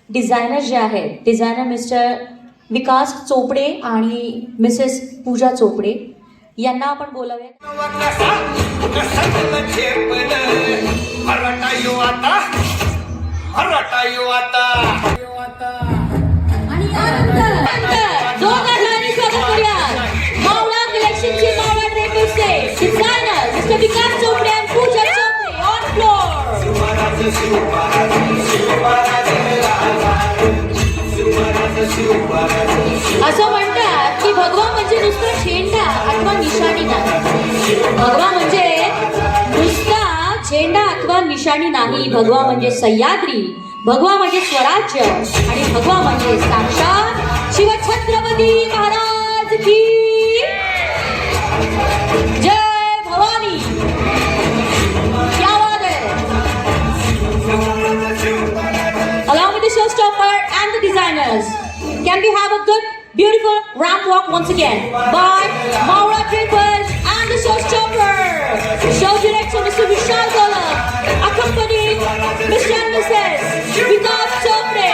Designer जे आहेत, designer mister विकास चोपडे आणि मिसेस पूजा चोपडे यांना आपण बोलावूया. मावळा कलेक्शनची मावळा ड्रेपर्सचे डिझायनर मिस्टर विकास चोपडे आणि पूजा चोपडे ऑन फ्लोर. असं म्हणतात की भगवा म्हणजे नुसतं झेंडा अथवा निशाणी नाही. भगवा म्हणजे नुसता झेंडा अथवा निशाणी नाही. भगवा म्हणजे सह्याद्री, भगवा म्हणजे स्वराज्य आणि भगवा म्हणजे साक्षात शिवछत्रपती महाराज की जय भवानी. क्या बात है. Along with the showstopper and the designers, can we have a good, beautiful ramp walk once again by Maura Drapers and the showstopper. Show director Mr. Vishal Golab, accompanied Mr. and Mrs. Vikas Chopre.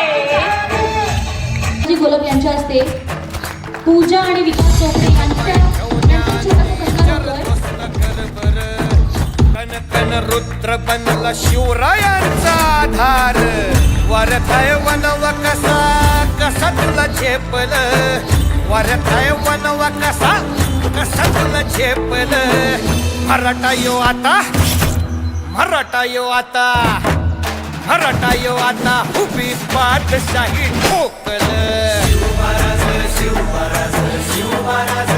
गोलब यांच्या हस्ते पूजा आणि विकास चोपडे कन रुद्र बनला शिवरायांचा आधार. वरथाय वनव कसा कसा तुला झेपल. वरथाय वनव कसा कसा तुला झेपल. मराठा यो आता मराठा यो आता मराठा यो आता उभी पाठशाही ठोकल. शिव महाराज शिव महाराज शिव महाराज